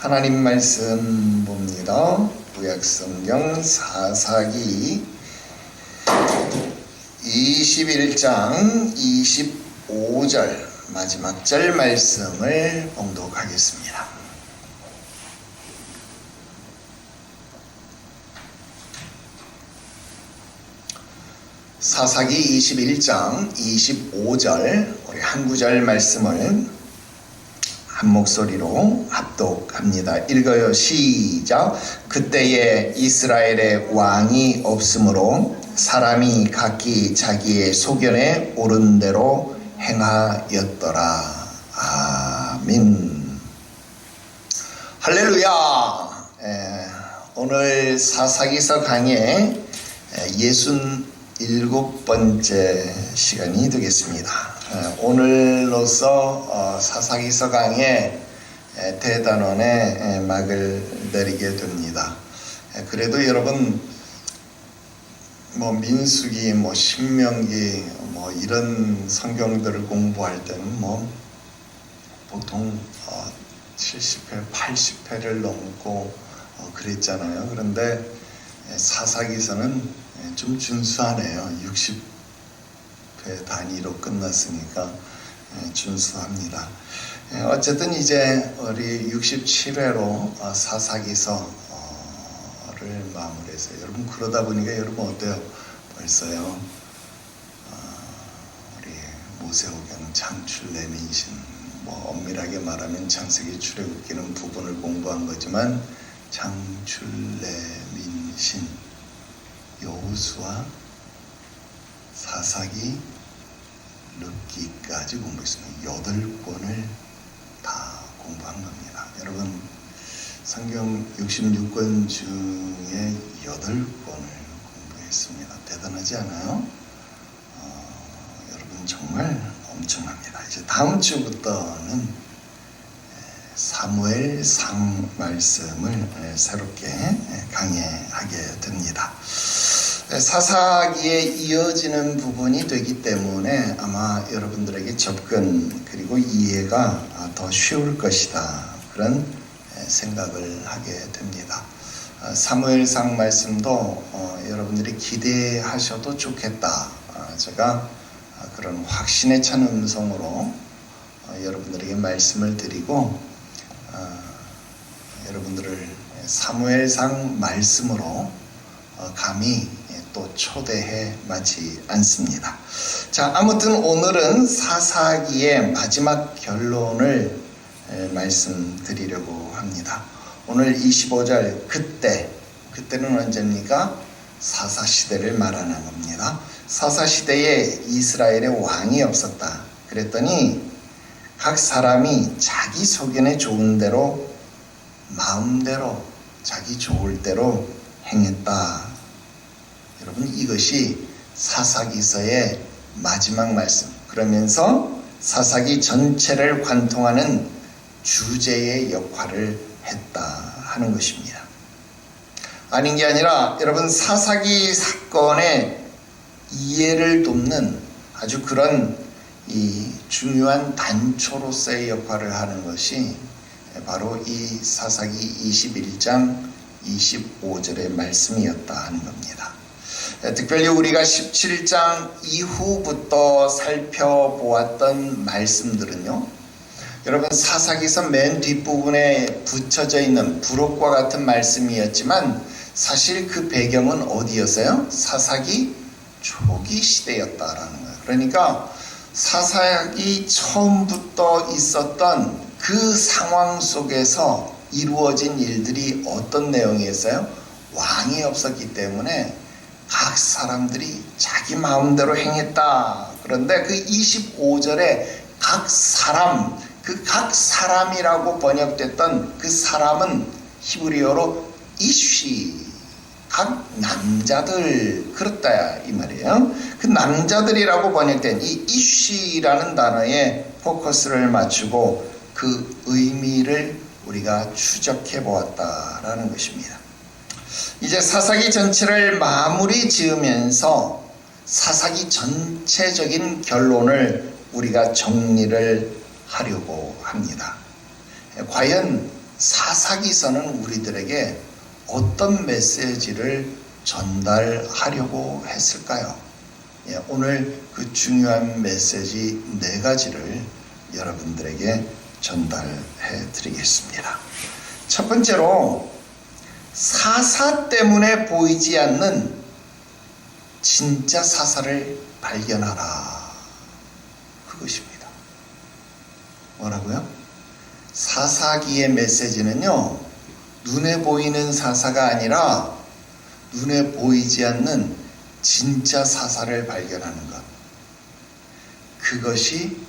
하나님 말씀 봅니다. 구약성경 사사기 21장 25절 마지막 절 말씀을 봉독하겠습니다. 사사기 21장 25절 우리 한 구절 말씀을 한 목소리로 합독합니다. 읽어요. 시작. 그때에 이스라엘의 왕이 없으므로 사람이 각기 자기의 소견에 옳은 대로 행하였더라. 아멘. 할렐루야. 오늘 사사기서 강의 67번째 시간이 되겠습니다. 오늘로서 사사기서 강의 대단원의 막을 내리게 됩니다. 그래도 여러분 민수기, 신명기 이런 성경들을 공부할 때는 보통 70회, 80회를 넘고 그랬잖아요. 그런데 사사기서는 좀 준수하네요. 60회 단위로 끝났으니까 준수합니다. 어쨌든 이제 우리 67회로 사사기서를 마무리해서 여러분 그러다 보니까 여러분 어때요? 벌써요. 우리 모세오경 창출 내민신 엄밀하게 말하면 창세기 출애굽기는 부분을 공부한 거지만 창출 내민신 여호수아 사사기 룻기까지 공부했습니다. 8권을 다 공부한 겁니다. 여러분 성경 66권 중에 8권을 공부했습니다. 대단하지 않아요? 여러분 정말 엄청납니다. 이제 다음 주부터는 사무엘상 말씀을 새롭게 강해하게 됩니다. 사사기에 이어지는 부분이 되기 때문에 아마 여러분들에게 접근 그리고 이해가 더 쉬울 것이다. 그런 생각을 하게 됩니다. 사무엘상 말씀도 여러분들이 기대하셔도 좋겠다. 제가 그런 확신에 찬 음성으로 여러분들에게 말씀을 드리고 여러분들을 사무엘상 말씀으로 감히 또 초대해 마지 않습니다. 자, 아무튼 오늘은 사사기의 마지막 결론을 말씀드리려고 합니다. 오늘 25절 그때는 언제입니까? 사사시대를 말하는 겁니다. 사사시대에 이스라엘의 왕이 없었다. 그랬더니 각 사람이 자기 소견에 좋은 대로 마음대로 자기 좋을 대로 행했다. 여러분 이것이 사사기서의 마지막 말씀, 그러면서 사사기 전체를 관통하는 주제의 역할을 했다 하는 것입니다. 아닌 게 아니라 여러분 사사기 사건의 이해를 돕는 아주 그런 이 중요한 단초로서의 역할을 하는 것이 바로 이 사사기 21장 25절의 말씀이었다 하는 겁니다. 특별히 우리가 17장 이후부터 살펴보았던 말씀들은요, 여러분 사사기서 맨 뒷부분에 붙여져 있는 부록과 같은 말씀이었지만 사실 그 배경은 어디였어요? 사사기 초기 시대였다라는 거예요. 그러니까 사사기 처음부터 있었던 그 상황 속에서 이루어진 일들이 어떤 내용이었어요? 왕이 없었기 때문에 각 사람들이 자기 마음대로 행했다. 그런데 그 25절에 각 사람이라고 번역됐던 그 사람은 히브리어로 이쉬, 각 남자들, 그렇다 이 말이에요. 그 남자들이라고 번역된 이 이쉬라는 단어에 포커스를 맞추고 그 의미를 우리가 추적해 보았다라는 것입니다. 이제 사사기 전체를 마무리 지으면서 사사기 전체적인 결론을 우리가 정리를 하려고 합니다. 과연 사사기서는 우리들에게 어떤 메시지를 전달하려고 했을까요? 예, 오늘 그 중요한 메시지 4가지를 여러분들에게 전달해 드리겠습니다. 첫 번째로, 사사 때문에 보이지 않는 진짜 사사를 발견하라. 그것입니다. 뭐라고요? 사사기의 메시지는요, 눈에 보이는 사사가 아니라 눈에 보이지 않는 진짜 사사를 발견하는 것. 그것이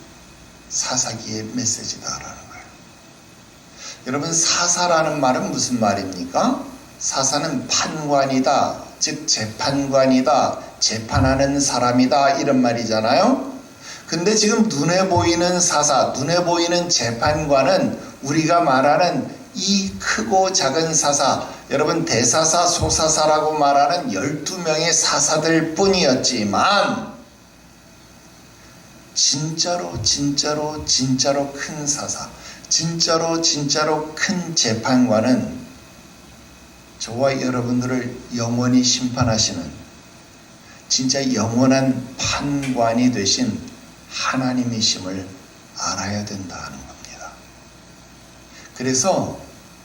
사사기의 메시지다라는 거예요. 여러분, 사사라는 말은 무슨 말입니까? 사사는 판관이다, 즉 재판관이다, 재판하는 사람이다, 이런 말이잖아요. 근데 지금 눈에 보이는 사사, 눈에 보이는 재판관은 우리가 말하는 이 크고 작은 사사, 여러분 대사사, 소사사라고 말하는 12명의 사사들 뿐이었지만, 진짜로 큰 사사, 진짜로 큰 재판관은 저와 여러분들을 영원히 심판하시는 진짜 영원한 판관이 되신 하나님이심을 알아야 된다는 겁니다. 그래서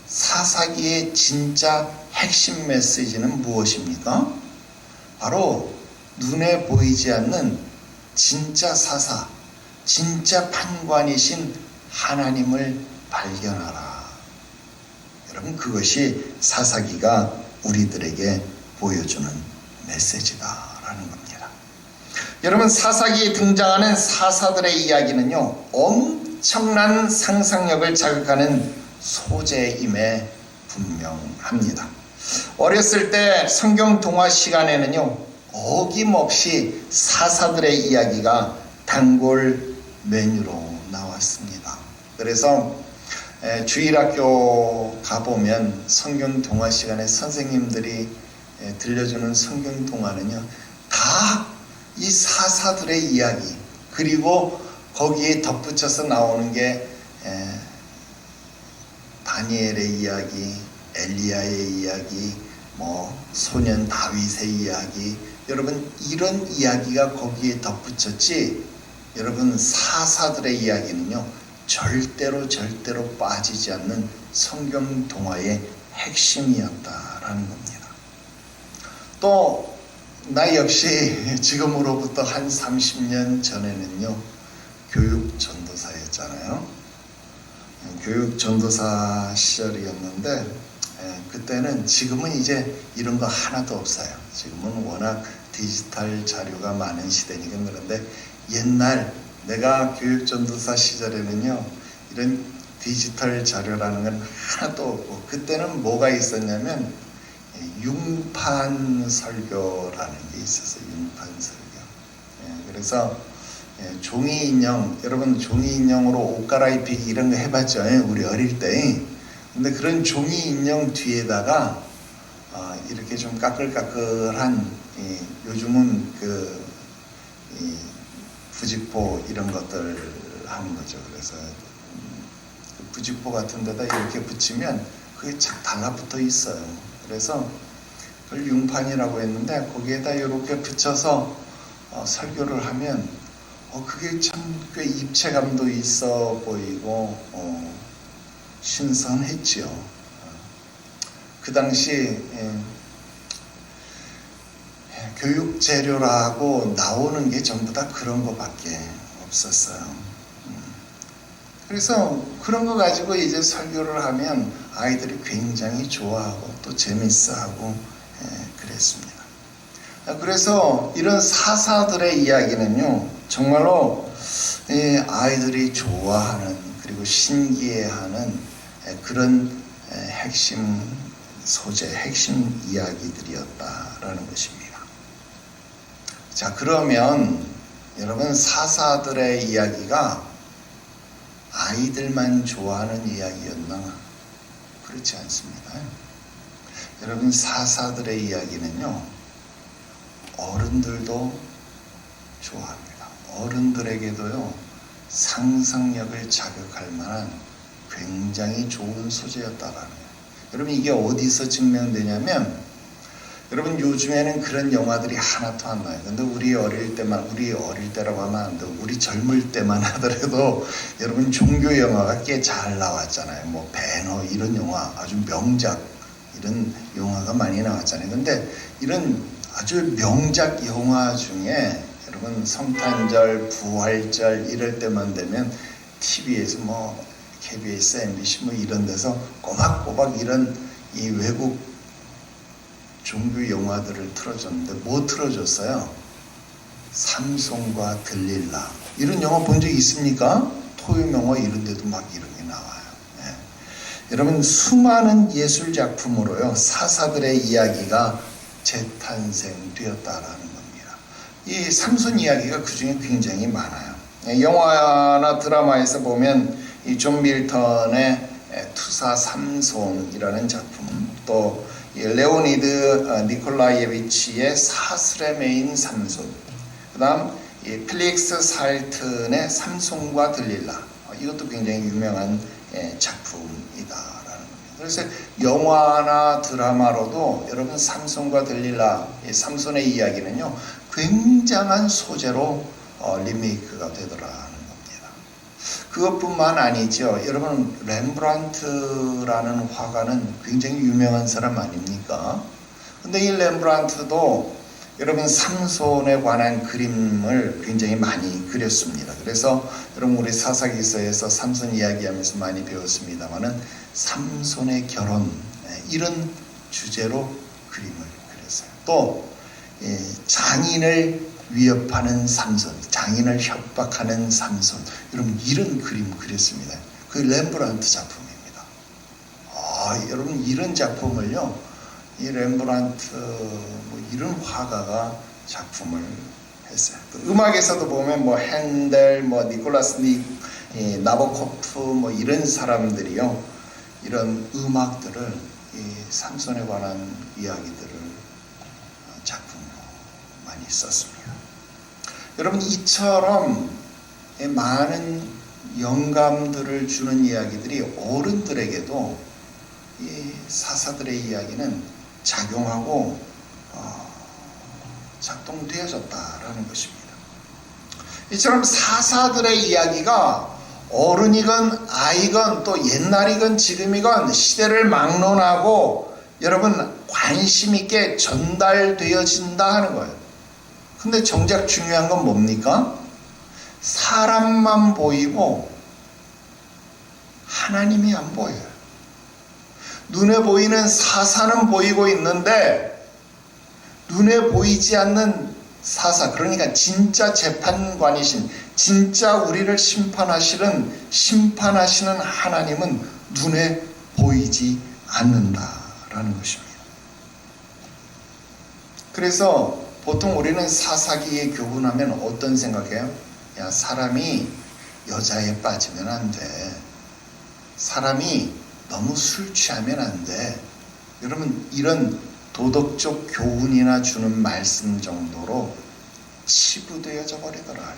사사기의 진짜 핵심 메시지는 무엇입니까? 바로 눈에 보이지 않는 진짜 사사, 진짜 판관이신 하나님을 발견하라. 여러분, 그것이 사사기가 우리들에게 보여주는 메시지다라는 겁니다. 여러분, 사사기에 등장하는 사사들의 이야기는요, 엄청난 상상력을 자극하는 소재임에 분명합니다. 어렸을 때 성경 동화 시간에는요, 어김없이 사사들의 이야기가 단골 메뉴로 나왔습니다. 그래서 주일학교 가보면 성경 동화 시간에 선생님들이 들려주는 성경 동화는요, 다 이 사사들의 이야기, 그리고 거기에 덧붙여서 나오는 게 다니엘의 이야기, 엘리야의 이야기, 소년 다윗의 이야기, 여러분 이런 이야기가 거기에 덧붙였지, 여러분 사사들의 이야기는요, 절대로 빠지지 않는 성경 동화의 핵심이었다라는 겁니다. 또 나 역시 지금으로부터 한 30년 전에는요, 교육 전도사였잖아요. 교육 전도사 시절이었는데, 그때는, 지금은 이제 이런 거 하나도 없어요. 지금은 워낙 디지털 자료가 많은 시대니까. 그런데 옛날 내가 교육 전도사 시절에는요, 이런 디지털 자료라는 건 하나도 없고, 그때는 뭐가 있었냐면 융판 설교라는 게 있었어요. 융판 설교. 그래서 종이 인형, 여러분 종이 인형으로 옷 갈아입히기 이런 거 해봤죠, 우리 어릴 때. 근데 그런 종이 인형 뒤에다가 이렇게 좀 까끌까끌한, 요즘은 부직포 이런 것들 하는 거죠. 그래서 부직포 같은 데다 이렇게 붙이면 그게 착 달라붙어 있어요. 그래서 그걸 융판이라고 했는데, 거기에다 이렇게 붙여서 설교를 하면 그게 참 꽤 입체감도 있어 보이고 신선했지요. 그 당시 교육 재료라고 나오는 게 전부 다 그런 거밖에 없었어요. 그래서 그런 거 가지고 이제 설교를 하면 아이들이 굉장히 좋아하고 또 재밌어하고 그랬습니다. 그래서 이런 사사들의 이야기는요, 정말로 아이들이 좋아하는, 그리고 신기해하는 그런 핵심 소재, 핵심 이야기들이었다라는 것입니다. 자, 그러면 여러분, 사사들의 이야기가 아이들만 좋아하는 이야기였나? 그렇지 않습니다. 여러분, 사사들의 이야기는요, 어른들도 좋아합니다. 어른들에게도요, 상상력을 자극할 만한 굉장히 좋은 소재였다라는 거예요. 여러분 이게 어디서 증명되냐면 여러분 요즘에는 그런 영화들이 하나도 안 나요. 근데 우리 어릴 때라고 하면 안 돼요. 우리 젊을 때만 하더라도 여러분 종교 영화가 꽤 잘 나왔잖아요. 뭐 배너 이런 영화 아주 명작 이런 영화가 많이 나왔잖아요. 근데 이런 아주 명작 영화 중에 여러분 성탄절, 부활절 이럴 때만 되면 TV에서 뭐 KBS, MBC 뭐 이런 데서 꼬박꼬박 이런 이 외국 종교 영화들을 틀어줬는데 뭐 틀어줬어요? 삼손과 들릴라 이런 영화 본 적 있습니까? 토요 영화 이런 데도 막 이런 게 나와요. 네. 여러분 수많은 예술 작품으로요 사사들의 이야기가 재탄생되었다라는 겁니다. 이 삼손 이야기가 그 중에 굉장히 많아요. 영화나 드라마에서 보면 이 존 밀턴의 투사 삼손이라는 작품, 또 레오니드 니콜라예비치의 사슬의 메인 삼손, 그 다음 필릭스 살튼의 삼손과 들릴라, 이것도 굉장히 유명한 작품이다라는 겁니다. 그래서 영화나 드라마로도 여러분 삼손과 들릴라, 삼손의 이야기는요 굉장한 소재로 리메이크가 되더라는 겁니다. 그것뿐만 아니죠. 여러분 렘브란트라는 화가는 굉장히 유명한 사람 아닙니까? 근데 이 렘브란트도 여러분 삼손에 관한 그림을 굉장히 많이 그렸습니다. 그래서 여러분 우리 사사기서에서 삼손 이야기하면서 많이 배웠습니다만은 삼손의 결혼 이런 주제로 그림을 그렸어요. 또 장인을 위협하는 삼손, 장인을 협박하는 삼손, 여러분 이런 그림 그렸습니다. 그 렘브란트 작품입니다. 여러분 이런 작품을요, 이 렘브란트 뭐 이런 화가가 작품을 했어요. 음악에서도 보면 뭐 핸델, 뭐 니콜라스 나보코프 뭐 이런 사람들이요, 이런 음악들을 이 삼손에 관한 이야기들을 작품으로 많이 썼습니다. 여러분 이처럼 많은 영감들을 주는 이야기들이 어른들에게도 이 사사들의 이야기는 작용하고 작동되어졌다라는 것입니다. 이처럼 사사들의 이야기가 어른이건 아이건 또 옛날이건 지금이건 시대를 막론하고 여러분 관심 있게 전달되어진다 하는 거예요. 근데 정작 중요한 건 뭡니까? 사람만 보이고 하나님이 안 보여요. 눈에 보이는 사사는 보이고 있는데 눈에 보이지 않는 사사, 그러니까 진짜 재판관이신, 진짜 우리를 심판하시는 하나님은 눈에 보이지 않는다라는 것입니다. 그래서 보통 우리는 사사기에 교훈하면 어떤 생각해요? 야, 사람이 여자에 빠지면 안 돼. 사람이 너무 술 취하면 안 돼. 여러분 이런 도덕적 교훈이나 주는 말씀 정도로 치부되어져 버리더라.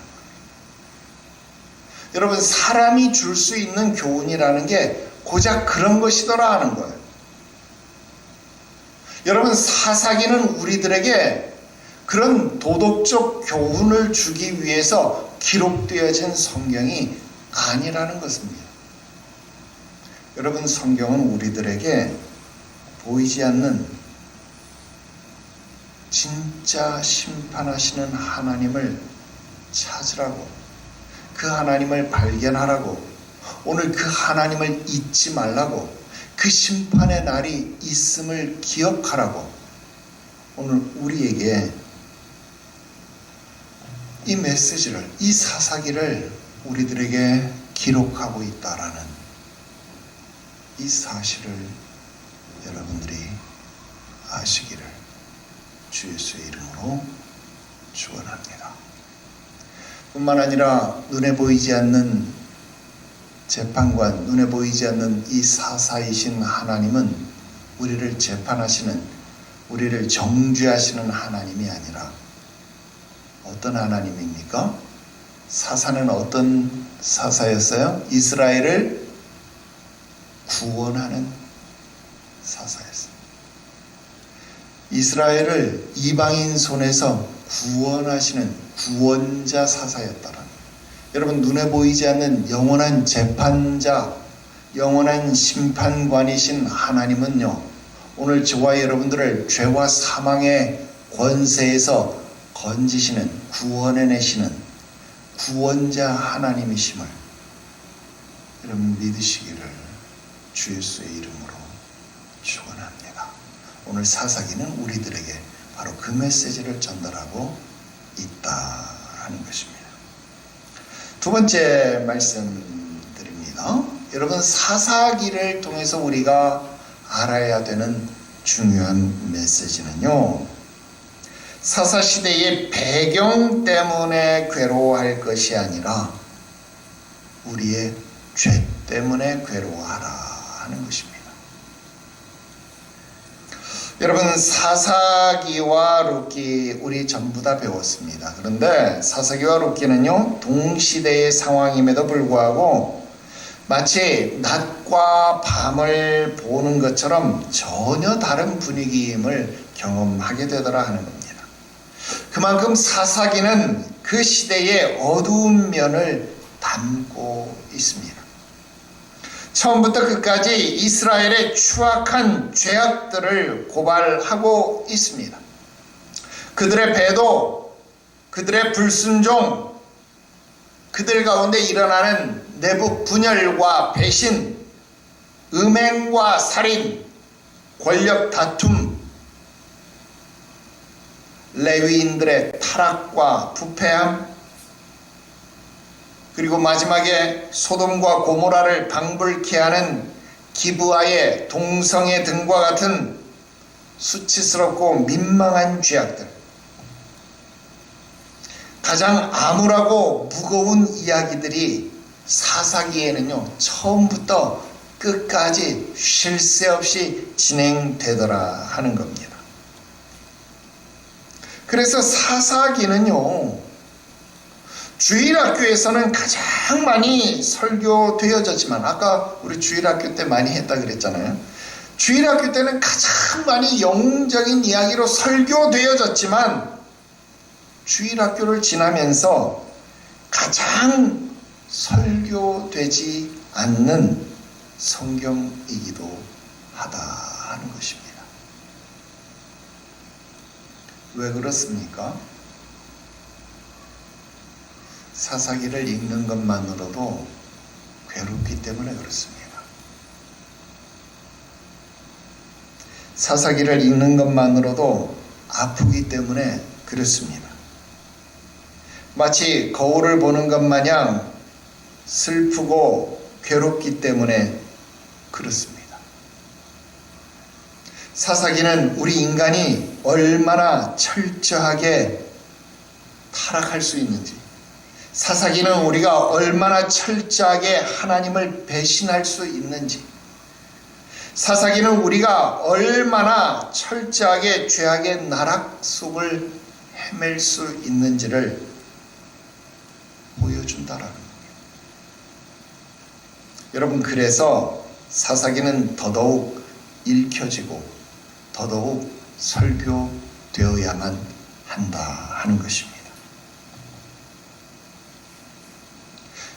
여러분 사람이 줄 수 있는 교훈이라는 게 고작 그런 것이더라 하는 거예요. 여러분 사사기는 우리들에게 그런 도덕적 교훈을 주기 위해서 기록되어진 성경이 아니라는 것입니다. 여러분 성경은 우리들에게 보이지 않는 진짜 심판하시는 하나님을 찾으라고, 그 하나님을 발견하라고, 오늘 그 하나님을 잊지 말라고, 그 심판의 날이 있음을 기억하라고 오늘 우리에게 이 메시지를, 이 사사기를 우리들에게 기록하고 있다라는 이 사실을 여러분들이 아시기를 주 예수의 이름으로 축원합니다. 뿐만 아니라 눈에 보이지 않는 재판관, 눈에 보이지 않는 이 사사이신 하나님은 우리를 재판하시는, 우리를 정죄하시는 하나님이 아니라 어떤 하나님입니까? 사사는 어떤 사사였어요? 이스라엘을 구원하는 사사였어요. 이스라엘을 이방인 손에서 구원하시는 구원자 사사였다라는 거예요. 여러분, 눈에 보이지 않는 영원한 재판자, 영원한 심판관이신 하나님은요, 오늘 저와 여러분들을 죄와 사망의 권세에서 건지시는, 구원해내시는 구원자 하나님이심을 여러분 믿으시기를 주 예수의 이름으로 축원합니다. 오늘 사사기는 우리들에게 바로 그 메시지를 전달하고 있다라는 것입니다. 두 번째 말씀드립니다. 여러분, 사사기를 통해서 우리가 알아야 되는 중요한 메시지는요, 사사시대의 배경 때문에 괴로워할 것이 아니라 우리의 죄 때문에 괴로워하라 하는 것입니다. 여러분, 사사기와 룻기 우리 전부 다 배웠습니다. 그런데 사사기와 룻기는요, 동시대의 상황임에도 불구하고 마치 낮과 밤을 보는 것처럼 전혀 다른 분위기임을 경험하게 되더라 하는 겁니다. 그만큼 사사기는 그 시대의 어두운 면을 담고 있습니다. 처음부터 끝까지 이스라엘의 추악한 죄악들을 고발하고 있습니다. 그들의 배도, 그들의 불순종, 그들 가운데 일어나는 내부 분열과 배신, 음행과 살인, 권력 다툼, 레위인들의 타락과 부패함, 그리고 마지막에 소돔과 고모라를 방불케 하는 기브아의 동성애 등과 같은 수치스럽고 민망한 죄악들, 가장 암울하고 무거운 이야기들이 사사기에는요, 처음부터 끝까지 쉴 새 없이 진행되더라 하는 겁니다. 그래서 사사기는요, 주일학교에서는 가장 많이 설교되어졌지만, 아까 우리 주일학교 때 많이 했다 그랬잖아요. 주일학교 때는 가장 많이 영웅적인 이야기로 설교되어졌지만, 주일학교를 지나면서 가장 설교되지 않는 성경이기도 하다 하는 것입니다. 왜 그렇습니까? 사사기를 읽는 것만으로도 괴롭기 때문에 그렇습니다. 사사기를 읽는 것만으로도 아프기 때문에 그렇습니다. 마치 거울을 보는 것 마냥 슬프고 괴롭기 때문에 그렇습니다. 사사기는 우리 인간이 얼마나 철저하게 타락할 수 있는지, 사사기는 우리가 얼마나 철저하게 하나님을 배신할 수 있는지, 사사기는 우리가 얼마나 철저하게 죄악의 나락 속을 헤맬 수 있는지를 보여준다라는 겁니다. 여러분, 그래서 사사기는 더더욱 읽혀지고 더더욱 설교되어야만 한다 하는 것입니다.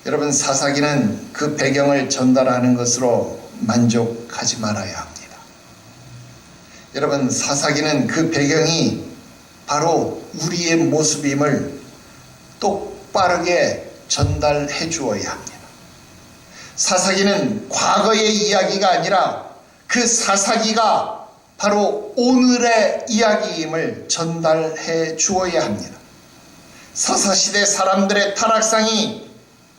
여러분, 사사기는 그 배경을 전달하는 것으로 만족하지 말아야 합니다. 여러분, 사사기는 그 배경이 바로 우리의 모습임을 똑바르게 전달해 주어야 합니다. 사사기는 과거의 이야기가 아니라 그 사사기가 바로 오늘의 이야기임을 전달해 주어야 합니다. 사사시대 사람들의 타락상이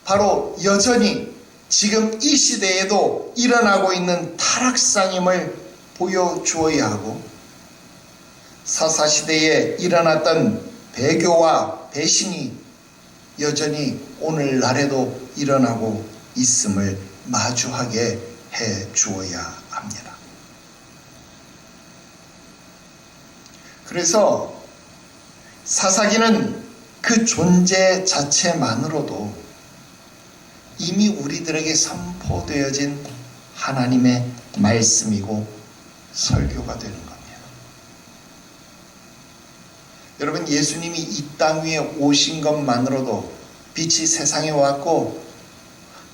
바로 여전히 지금 이 시대에도 일어나고 있는 타락상임을 보여주어야 하고, 사사시대에 일어났던 배교와 배신이 여전히 오늘날에도 일어나고 있음을 마주하게 해 주어야 합니다. 그래서 사사기는 그 존재 자체만으로도 이미 우리들에게 선포되어진 하나님의 말씀이고 설교가 되는 겁니다. 여러분, 예수님이 이 땅 위에 오신 것만으로도 빛이 세상에 왔고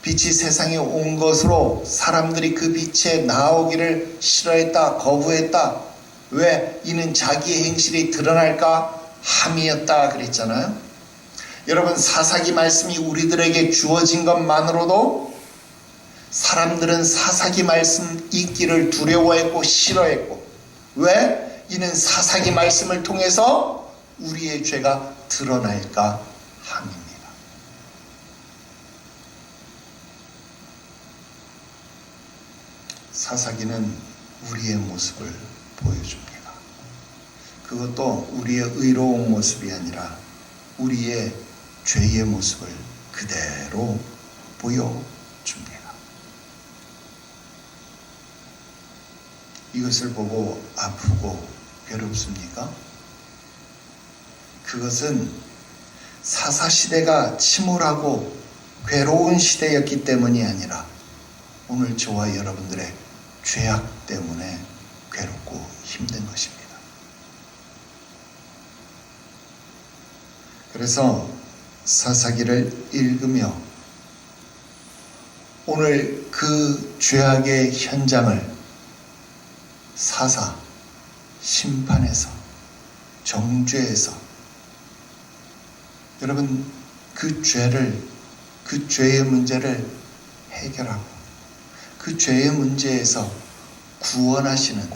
빛이 세상에 온 것으로 사람들이 그 빛에 나오기를 싫어했다, 거부했다. 왜? 이는 자기의 행실이 드러날까 함이었다 그랬잖아요. 여러분, 사사기 말씀이 우리들에게 주어진 것만으로도 사람들은 사사기 말씀 읽기를 두려워했고 싫어했고, 왜? 이는 사사기 말씀을 통해서 우리의 죄가 드러날까 함입니다. 사사기는 우리의 모습을 보여줍니다. 그것도 우리의 의로운 모습이 아니라 우리의 죄의 모습을 그대로 보여줍니다. 이것을 보고 아프고 괴롭습니까? 그것은 사사시대가 침울하고 괴로운 시대였기 때문이 아니라 오늘 저와 여러분들의 죄악 때문에 괴롭고 힘든 것입니다. 그래서 사사기를 읽으며 오늘 그 죄악의 현장을 사사, 심판에서, 정죄에서 여러분 그 죄의 문제를 해결하고 그 죄의 문제에서 구원하시는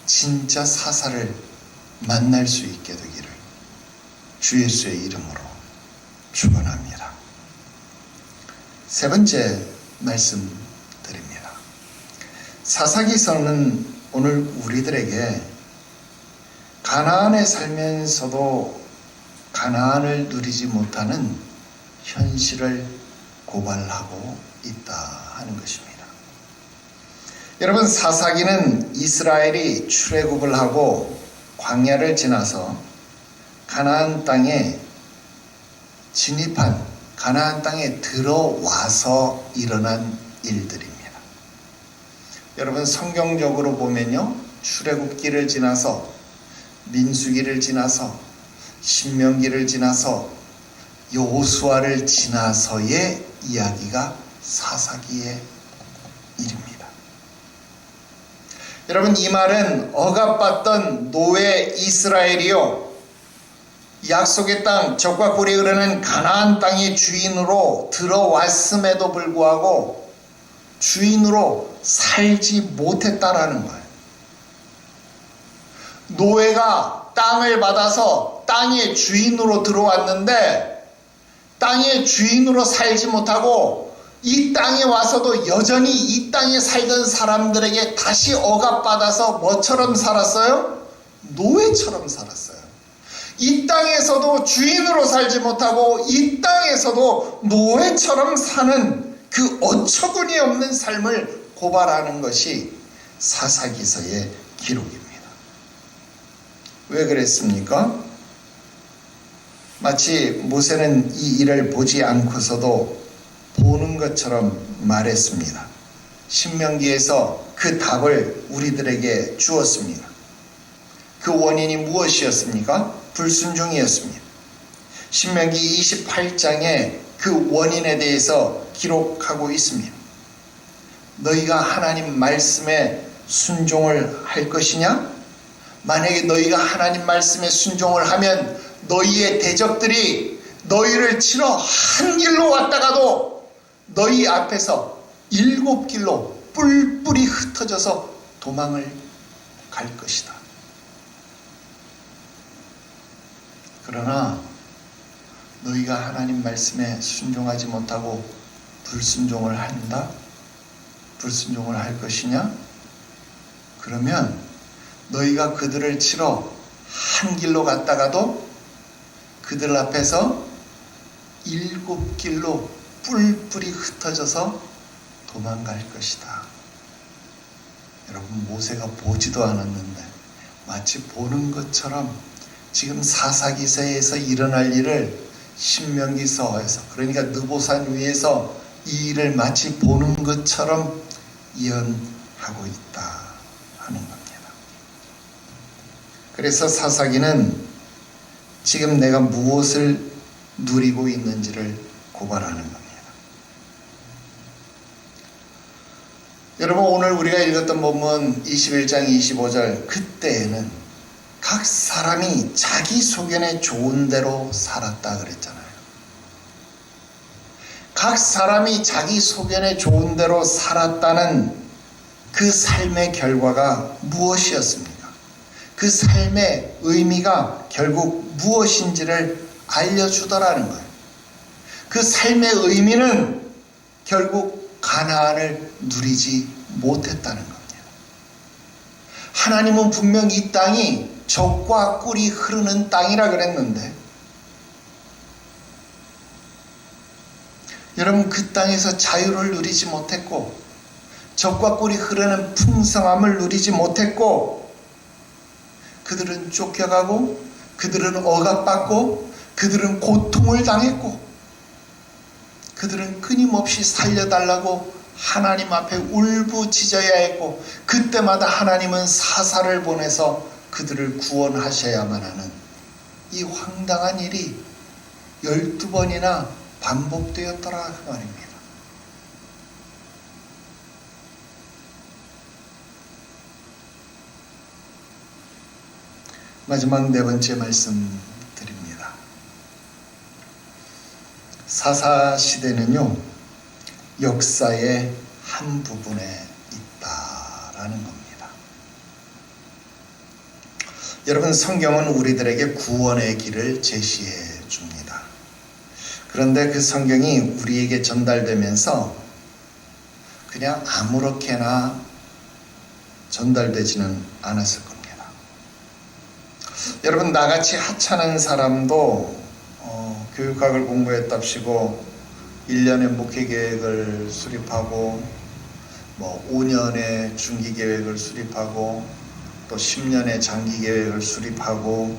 진짜 사사를 만날 수 있게 되기를 주 예수의 이름으로 축원합니다. 세 번째 말씀 드립니다. 사사기서는 오늘 우리들에게 가나안에 살면서도 가나안을 누리지 못하는 현실을 고발하고 있다 하는 것입니다. 여러분, 사사기는 이스라엘이 출애굽을 하고 광야를 지나서 가나안 땅에 진입한, 가나안 땅에 들어와서 일어난 일들입니다. 여러분, 성경적으로 보면요, 출애굽기를 지나서 민수기를 지나서 신명기를 지나서 여호수아를 지나서의 이야기가 사사기의 일입니다. 여러분, 이 말은 억압받던 노예 이스라엘이요, 약속의 땅, 적과 꿀이 흐르는 가나안 땅의 주인으로 들어왔음에도 불구하고 주인으로 살지 못했다라는 거예요. 노예가 땅을 받아서 땅의 주인으로 들어왔는데 땅의 주인으로 살지 못하고 이 땅에 와서도 여전히 이 땅에 살던 사람들에게 다시 억압받아서 뭐처럼 살았어요? 노예처럼 살았어요. 이 땅에서도 주인으로 살지 못하고 이 땅에서도 노예처럼 사는 그 어처구니 없는 삶을 고발하는 것이 사사기서의 기록입니다. 왜 그랬습니까? 마치 모세는 이 일을 보지 않고서도 보는 것처럼 말했습니다. 신명기에서 그 답을 우리들에게 주었습니다. 그 원인이 무엇이었습니까? 불순종이었습니다. 신명기 28장에 그 원인에 대해서 기록하고 있습니다. 너희가 하나님 말씀에 순종을 할 것이냐? 만약에 너희가 하나님 말씀에 순종을 하면 너희의 대적들이 너희를 치러 한 길로 왔다가도 너희 앞에서 7길로 뿔뿔이 흩어져서 도망을 갈 것이다. 그러나 너희가 하나님 말씀에 순종하지 못하고 불순종을 한다? 불순종을 할 것이냐? 그러면 너희가 그들을 치러 한 길로 갔다가도 그들 앞에서 7길로 뿔뿔이 흩어져서 도망갈 것이다. 여러분, 모세가 보지도 않았는데 마치 보는 것처럼 지금 사사기서에서 일어날 일을 신명기서에서, 그러니까 느보산 위에서 이 일을 마치 보는 것처럼 예언하고 있다 하는 겁니다. 그래서 사사기는 지금 내가 무엇을 누리고 있는지를 고발하는 겁니다. 여러분, 오늘 우리가 읽었던 본문 21장 25절, 그때에는 각 사람이 자기 소견에 좋은 대로 살았다 그랬잖아요. 각 사람이 자기 소견에 좋은 대로 살았다는 그 삶의 결과가 무엇이었습니까? 그 삶의 의미가 결국 무엇인지를 알려주더라는 거예요. 그 삶의 의미는 결국 가나안을 누리지 못했다는 겁니다. 하나님은 분명 이 땅이 젖과 꿀이 흐르는 땅이라 그랬는데, 여러분, 그 땅에서 자유를 누리지 못했고, 젖과 꿀이 흐르는 풍성함을 누리지 못했고, 그들은 쫓겨가고, 그들은 억압받고, 그들은 고통을 당했고, 그들은 끊임없이 살려달라고 하나님 앞에 울부짖어야 했고, 그때마다 하나님은 사사를 보내서 그들을 구원하셔야만 하는 이 황당한 일이 12번이나 반복되었더라 그 말입니다. 마지막 네 번째 말씀 드립니다. 사사 시대는요, 역사의 한 부분에 있다라는 겁니다. 여러분, 성경은 우리들에게 구원의 길을 제시해 줍니다. 그런데 그 성경이 우리에게 전달되면서 그냥 아무렇게나 전달되지는 않았을 겁니다. 여러분, 나같이 하찮은 사람도 교육학을 공부했답시고 1년의 목회계획을 수립하고 5년의 중기계획을 수립하고 또 10년의 장기계획을 수립하고,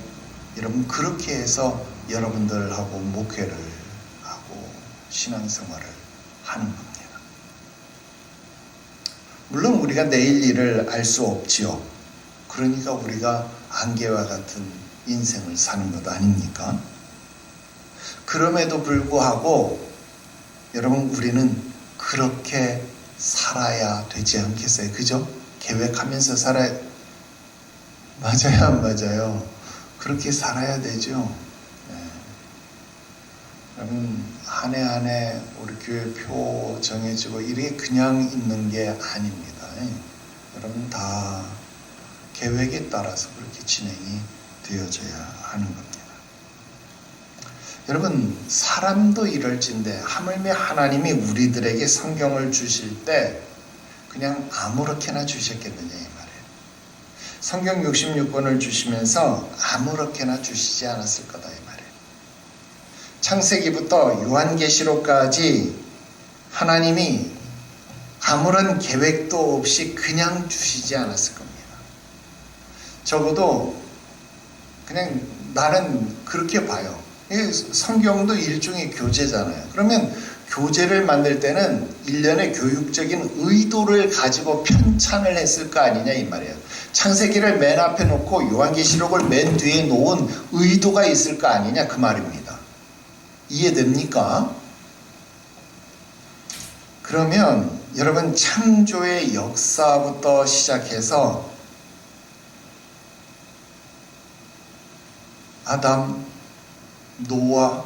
여러분, 그렇게 해서 여러분들하고 목회를 하고 신앙생활을 하는 겁니다. 물론 우리가 내일 일을 알 수 없지요. 그러니까 우리가 안개와 같은 인생을 사는 것 아닙니까? 그럼에도 불구하고 여러분, 우리는 그렇게 살아야 되지 않겠어요? 그죠? 계획하면서 살아야, 맞아요, 안 맞아요? 그렇게 살아야 되죠. 네. 여러분, 한 해 한 해 우리 교회 표 정해지고 이게 그냥 있는 게 아닙니다. 여러분, 다 계획에 따라서 그렇게 진행이 되어져야 하는 겁니다. 여러분, 사람도 이럴진데 하물며 하나님이 우리들에게 성경을 주실 때 그냥 아무렇게나 주셨겠느냐 이 말이에요. 성경 66권을 주시면서 아무렇게나 주시지 않았을 거다 이 말이에요. 창세기부터 요한계시록까지 하나님이 아무런 계획도 없이 그냥 주시지 않았을 겁니다. 적어도 그냥 나는 그렇게 봐요. 성경도 일종의 교재잖아요. 그러면 교재를 만들 때는 일련의 교육적인 의도를 가지고 편찬을 했을 거 아니냐 이 말이에요. 창세기를 맨 앞에 놓고 요한계시록을 맨 뒤에 놓은 의도가 있을 거 아니냐 그 말입니다. 이해됩니까? 그러면 여러분, 창조의 역사부터 시작해서 아담, 노아,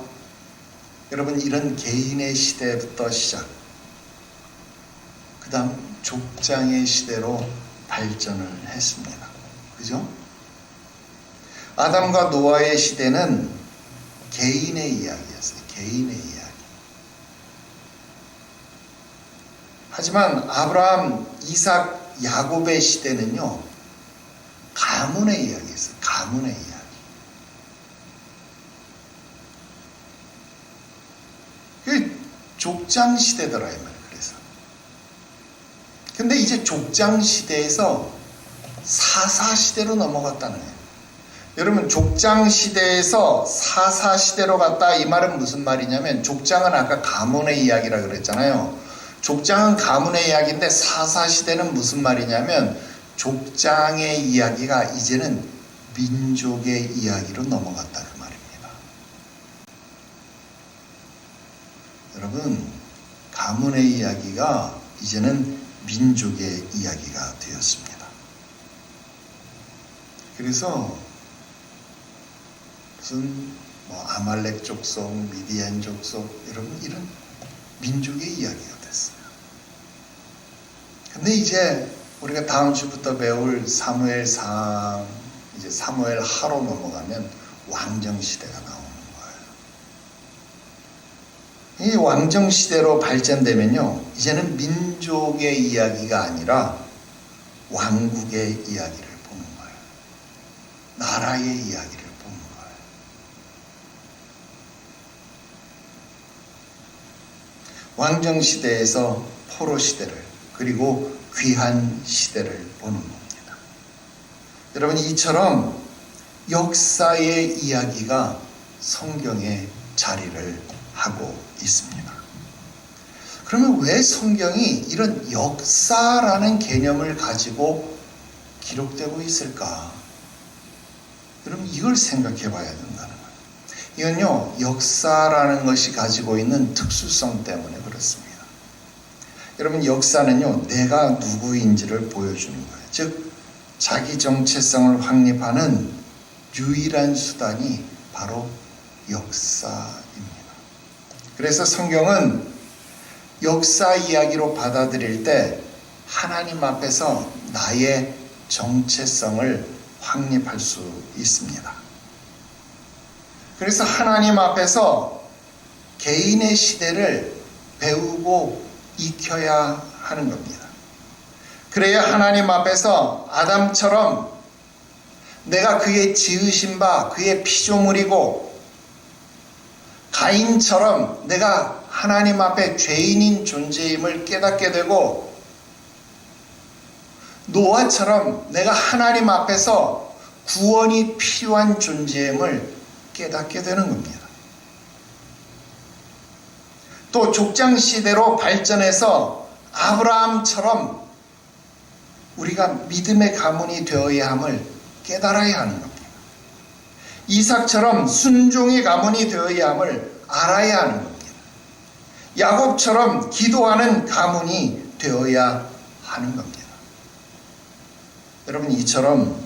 여러분, 이런 개인의 시대부터 시작, 그 다음 족장의 시대로 발전을 했습니다. 그죠? 아담과 노아의 시대는 개인의 이야기였어요. 개인의 이야기. 하지만 아브라함, 이삭, 야곱의 시대는요, 가문의 이야기였어요. 가문의 이야기. 그 족장 시대더라 이 말이에요. 그래서 근데 이제 족장 시대에서 사사 시대로 넘어갔다는 거예요. 여러분, 족장 시대에서 사사 시대로 갔다 이 말은 무슨 말이냐면, 족장은 아까 가문의 이야기라 그랬잖아요. 족장은 가문의 이야기인데 사사시대는 무슨 말이냐면 족장의 이야기가 이제는 민족의 이야기로 넘어갔다 그 말입니다. 여러분, 가문의 이야기가 이제는 민족의 이야기가 되었습니다. 그래서 무슨 아말렉 족속, 미디안 족속, 여러분 이런 민족의 이야기가 됐어요. 근데 이제 우리가 다음 주부터 배울 사무엘상, 이제 사무엘 하로 넘어가면 왕정 시대가 나오는 거예요. 이 왕정 시대로 발전되면요, 이제는 민족의 이야기가 아니라 왕국의 이야기를 보는 거예요. 나라의 이야기를 보는 거예요. 왕정 시대에서 포로 시대를, 그리고 귀한 시대를 보는 겁니다. 여러분, 이처럼 역사의 이야기가 성경에 자리를 하고 있습니다. 그러면 왜 성경이 이런 역사라는 개념을 가지고 기록되고 있을까? 여러분, 이걸 생각해 봐야 된다는 거예요. 이건요, 역사라는 것이 가지고 있는 특수성 때문에 그렇습니다. 여러분, 역사는요, 내가 누구인지를 보여주는 거예요. 즉, 자기 정체성을 확립하는 유일한 수단이 바로 역사입니다. 그래서 성경은 역사 이야기로 받아들일 때 하나님 앞에서 나의 정체성을 확립할 수 있습니다. 그래서 하나님 앞에서 개인의 시대를 배우고 익혀야 하는 겁니다. 그래야 하나님 앞에서 아담처럼 내가 그의 지으신 바 그의 피조물이고, 가인처럼 내가 하나님 앞에 죄인인 존재임을 깨닫게 되고, 노아처럼 내가 하나님 앞에서 구원이 필요한 존재임을 깨닫게 되는 겁니다. 또 족장시대로 발전해서 아브라함처럼 우리가 믿음의 가문이 되어야 함을 깨달아야 하는 겁니다. 이삭처럼 순종의 가문이 되어야 함을 알아야 하는 겁니다. 야곱처럼 기도하는 가문이 되어야 하는 겁니다. 여러분, 이처럼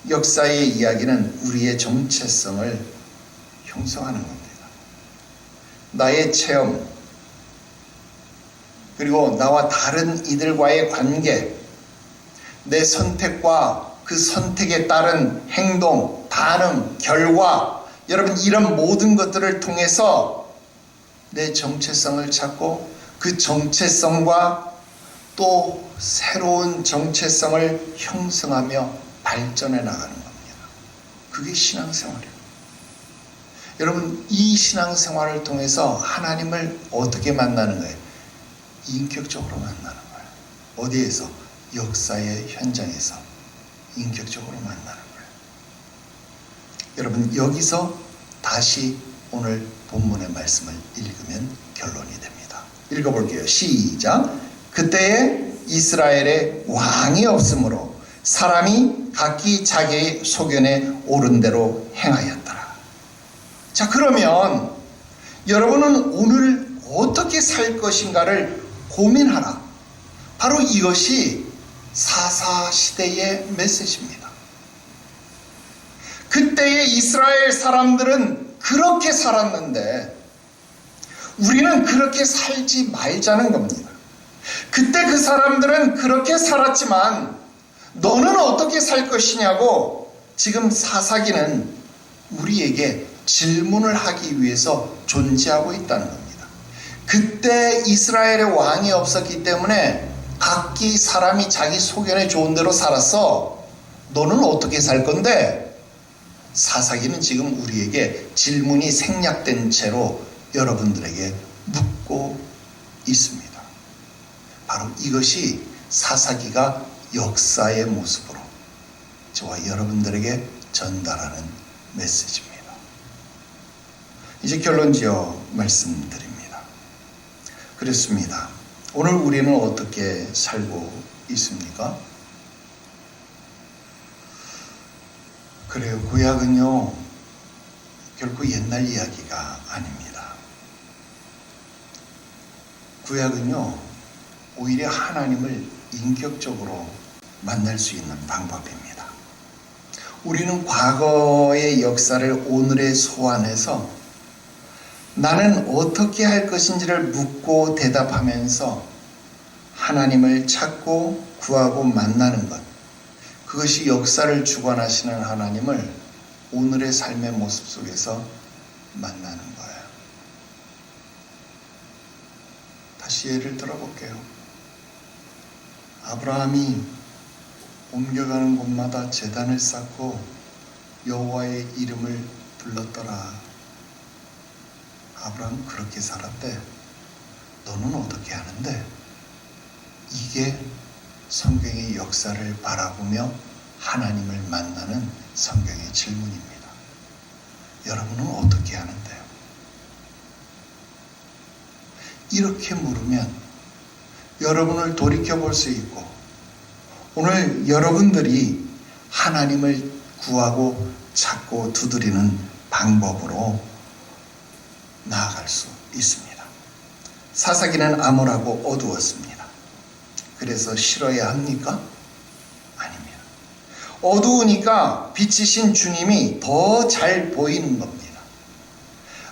역사의 이야기는 우리의 정체성을 형성하는 겁니다. 나의 체험, 그리고 나와 다른 이들과의 관계, 내 선택과 그 선택에 따른 행동, 반응, 결과, 여러분, 이런 모든 것들을 통해서 내 정체성을 찾고 그 정체성과 또 새로운 정체성을 형성하며 발전해 나가는 겁니다. 그게 신앙생활이에요. 여러분, 이 신앙생활을 통해서 하나님을 어떻게 만나는 거예요? 인격적으로 만나는 거예요. 어디에서? 역사의 현장에서 인격적으로 만나는 거예요. 여러분, 여기서 다시 오늘 본문의 말씀을 읽으면 결론이 됩니다. 읽어볼게요. 시작. 그때에 이스라엘에 왕이 없으므로 사람이 각기 자기의 소견에 옳은 대로 행하였더라. 자, 그러면 여러분은 오늘 어떻게 살 것인가를 고민하라. 바로 이것이 사사시대의 메시지입니다. 그때의 이스라엘 사람들은 그렇게 살았는데 우리는 그렇게 살지 말자는 겁니다. 그때 그 사람들은 그렇게 살았지만 너는 어떻게 살 것이냐고 지금 사사기는 우리에게 질문을 하기 위해서 존재하고 있다는 겁니다. 그때 이스라엘의 왕이 없었기 때문에 각기 사람이 자기 소견에 좋은 대로 살았어. 너는 어떻게 살 건데? 사사기는 지금 우리에게 질문이 생략된 채로 여러분들에게 묻고 있습니다. 바로 이것이 사사기가 역사의 모습으로 저와 여러분들에게 전달하는 메시지입니다. 이제 결론 지어 말씀드립니다. 그렇습니다. 오늘 우리는 어떻게 살고 있습니까? 그래요. 구약은요, 결코 옛날 이야기가 아닙니다. 구약은요, 오히려 하나님을 인격적으로 만날 수 있는 방법입니다. 우리는 과거의 역사를 오늘에 소환해서 나는 어떻게 할 것인지를 묻고 대답하면서 하나님을 찾고 구하고 만나는 것, 그것이 역사를 주관하시는 하나님을 오늘의 삶의 모습 속에서 만나는 거예요. 다시 예를 들어볼게요. 아브라함이 옮겨가는 곳마다 제단을 쌓고 여호와의 이름을 불렀더라. 아브라함은 그렇게 살았대. 너는 어떻게 하는데? 이게 성경의 역사를 바라보며 하나님을 만나는 성경의 질문입니다. 여러분은 어떻게 하는데요? 이렇게 물으면 여러분을 돌이켜볼 수 있고, 오늘 여러분들이 하나님을 구하고 찾고 두드리는 방법으로 나아갈 수 있습니다. 사사기는 암울하고 어두웠습니다. 그래서 싫어야 합니까? 아닙니다. 어두우니까 빛이신 주님이 더 잘 보이는 겁니다.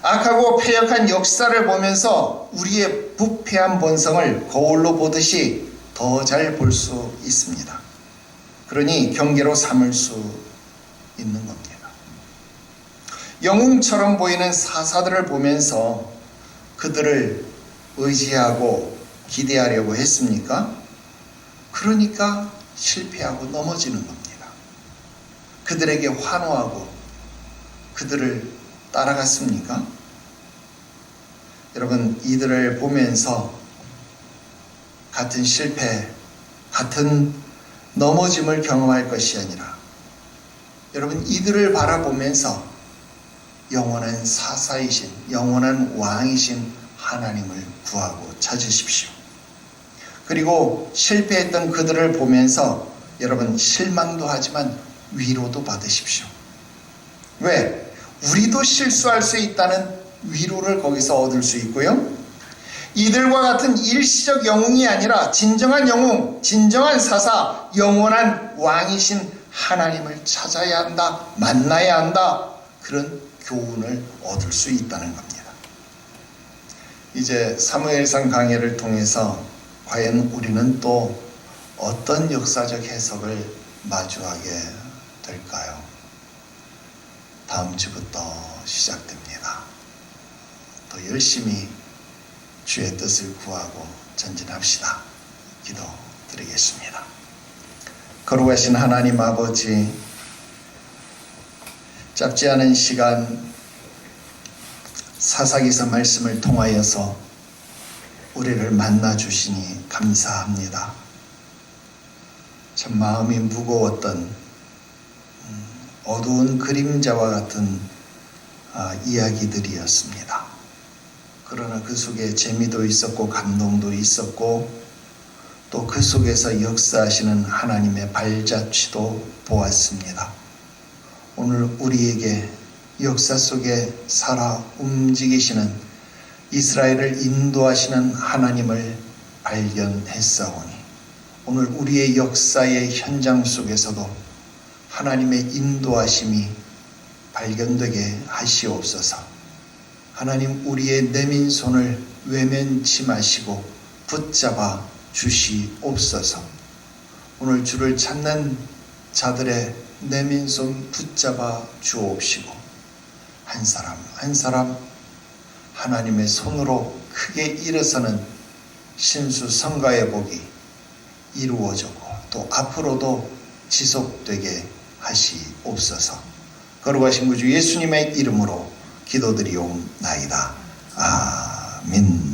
악하고 패역한 역사를 보면서 우리의 부패한 본성을 거울로 보듯이 더 잘 볼 수 있습니다. 그러니 경계로 삼을 수 있는 겁니다. 영웅처럼 보이는 사사들을 보면서 그들을 의지하고 기대하려고 했습니까? 그러니까 실패하고 넘어지는 겁니다. 그들에게 환호하고 그들을 따라갔습니까? 여러분, 이들을 보면서 같은 실패, 같은 넘어짐을 경험할 것이 아니라 여러분, 이들을 바라보면서 영원한 사사이신, 영원한 왕이신 하나님을 구하고 찾으십시오. 그리고 실패했던 그들을 보면서 여러분, 실망도 하지만 위로도 받으십시오. 왜? 우리도 실수할 수 있다는 위로를 거기서 얻을 수 있고요. 이들과 같은 일시적 영웅이 아니라 진정한 영웅, 진정한 사사, 영원한 왕이신 하나님을 찾아야 한다, 만나야 한다, 그런 교훈을 얻을 수 있다는 겁니다. 이제 사무엘상 강해를 통해서 과연 우리는 또 어떤 역사적 해석을 마주하게 될까요? 다음 주부터 시작됩니다. 더 열심히 주의 뜻을 구하고 전진합시다. 기도드리겠습니다. 거룩하신 하나님 아버지, 짧지 않은 시간 사사기서 말씀을 통하여서 우리를 만나주시니 감사합니다. 참 마음이 무거웠던 어두운 그림자와 같은 이야기들이었습니다. 그러나 그 속에 재미도 있었고 감동도 있었고 또 그 속에서 역사하시는 하나님의 발자취도 보았습니다. 오늘 우리에게 역사 속에 살아 움직이시는 이스라엘을 인도하시는 하나님을 발견했사오니 오늘 우리의 역사의 현장 속에서도 하나님의 인도하심이 발견되게 하시옵소서. 하나님, 우리의 내민 손을 외면치 마시고 붙잡아 주시옵소서. 오늘 주를 찾는 자들의 내민 손 붙잡아 주옵시고 한 사람 한 사람 하나님의 손으로 크게 일어서는 신수성가의 복이 이루어지고 또 앞으로도 지속되게 하시옵소서. 거룩하신 구주 예수님의 이름으로 기도드리옵나이다. 아멘.